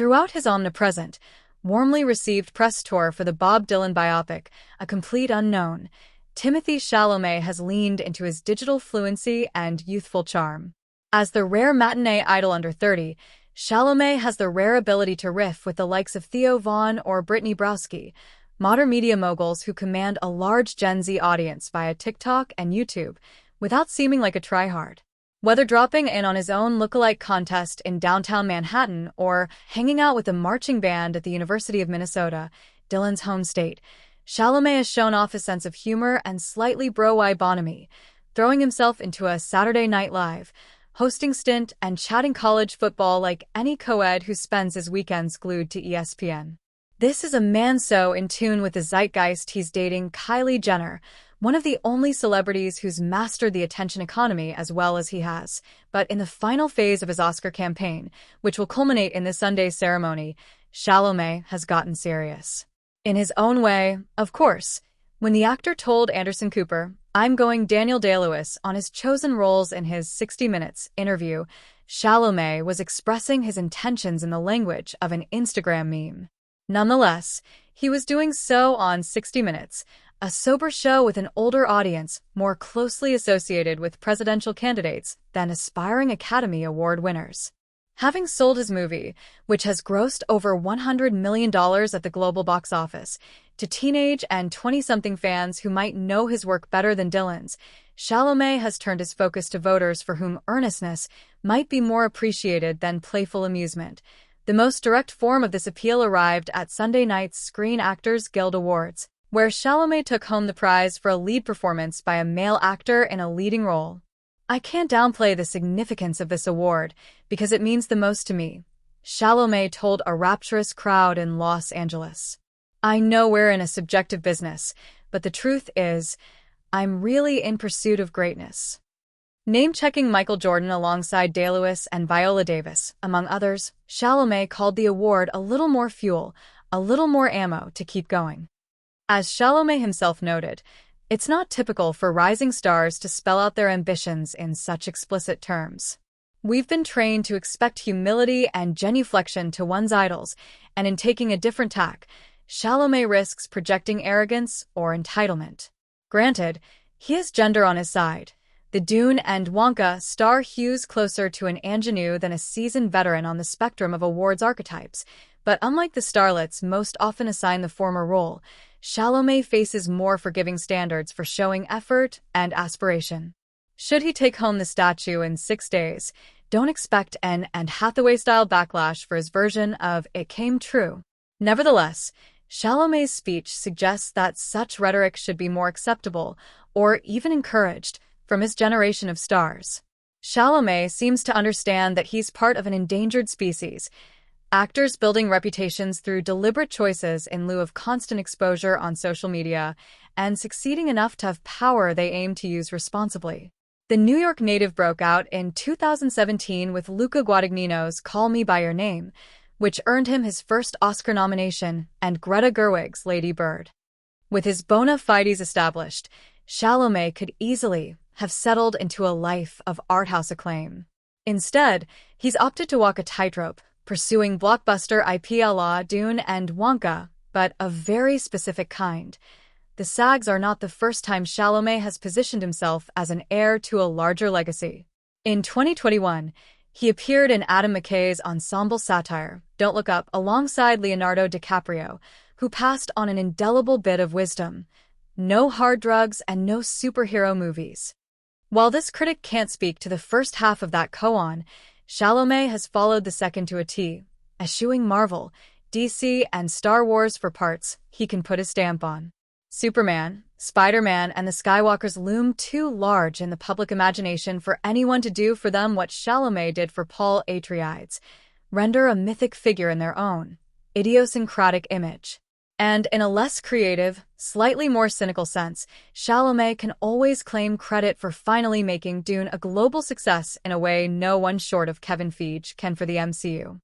Throughout his omnipresent, warmly received press tour for the Bob Dylan biopic, A Complete Unknown, Timothée Chalamet has leaned into his digital fluency and youthful charm. As the rare matinee idol under 30, Chalamet has the rare ability to riff with the likes of Theo Von or Brittany Browski, modern media moguls who command a large Gen Z audience via TikTok and YouTube, without seeming like a tryhard. Whether dropping in on his own lookalike contest in downtown Manhattan or hanging out with a marching band at the University of Minnesota, Dylan's home state, Chalamet has shown off his sense of humor and slightly bro-y bonhomie, throwing himself into a Saturday Night Live, hosting stint and chatting college football like any co-ed who spends his weekends glued to ESPN. This is a man so in tune with the zeitgeist he's dating Kylie Jenner, one of the only celebrities who's mastered the attention economy as well as he has. But in the final phase of his Oscar campaign, which will culminate in this Sunday's ceremony, Chalamet has gotten serious. In his own way, of course. When the actor told Anderson Cooper, "I'm going Daniel Day-Lewis" on his chosen roles in his 60 Minutes interview, Chalamet was expressing his intentions in the language of an Instagram meme. Nonetheless, he was doing so on 60 Minutes, a sober show with an older audience more closely associated with presidential candidates than aspiring Academy Award winners. Having sold his movie, which has grossed over $100 million at the global box office, to teenage and 20-something fans who might know his work better than Dylan's, Chalamet has turned his focus to voters for whom earnestness might be more appreciated than playful amusement. The most direct form of this appeal arrived at Sunday night's Screen Actors Guild Awards, where Chalamet took home the prize for a lead performance by a male actor in a leading role. "I can't downplay the significance of this award, because it means the most to me," Chalamet told a rapturous crowd in Los Angeles. "I know we're in a subjective business, but the truth is, I'm really in pursuit of greatness." Name-checking Michael Jordan alongside Day-Lewis and Viola Davis, among others, Chalamet called the award a little more fuel, a little more ammo to keep going. As Chalamet himself noted, it's not typical for rising stars to spell out their ambitions in such explicit terms. "We've been trained to expect humility and genuflection to one's idols, and in taking a different tack, Chalamet risks projecting arrogance or entitlement. Granted, he has gender on his side. The Dune and Wonka star hews closer to an ingenue than a seasoned veteran on the spectrum of awards archetypes, but unlike the starlets most often assign the former role, Chalamet faces more forgiving standards for showing effort and aspiration. Should he take home the statue in 6 days, don't expect an Anne Hathaway-style backlash for his version of "It Came True." Nevertheless, Chalamet's speech suggests that such rhetoric should be more acceptable, or even encouraged, from his generation of stars. Chalamet seems to understand that he's part of an endangered species, actors building reputations through deliberate choices in lieu of constant exposure on social media, and succeeding enough to have power they aim to use responsibly. The New York native broke out in 2017 with Luca Guadagnino's Call Me By Your Name, which earned him his first Oscar nomination, and Greta Gerwig's Lady Bird. With his bona fides established, Chalamet could easily have settled into a life of art house acclaim. Instead, he's opted to walk a tightrope, pursuing blockbuster IP a la Dune and Wonka, but a very specific kind. The SAGs are not the first time Chalamet has positioned himself as an heir to a larger legacy. In 2021, he appeared in Adam McKay's ensemble satire, Don't Look Up, alongside Leonardo DiCaprio, who passed on an indelible bit of wisdom: no hard drugs and no superhero movies. While this critic can't speak to the first half of that koan, Chalamet has followed the second to a T, eschewing Marvel, DC, and Star Wars for parts he can put his stamp on. Superman, Spider-Man, and the Skywalkers loom too large in the public imagination for anyone to do for them what Chalamet did for Paul Atreides: render a mythic figure in their own idiosyncratic image. And in a less creative, slightly more cynical sense, Chalamet can always claim credit for finally making Dune a global success in a way no one short of Kevin Feige can for the MCU.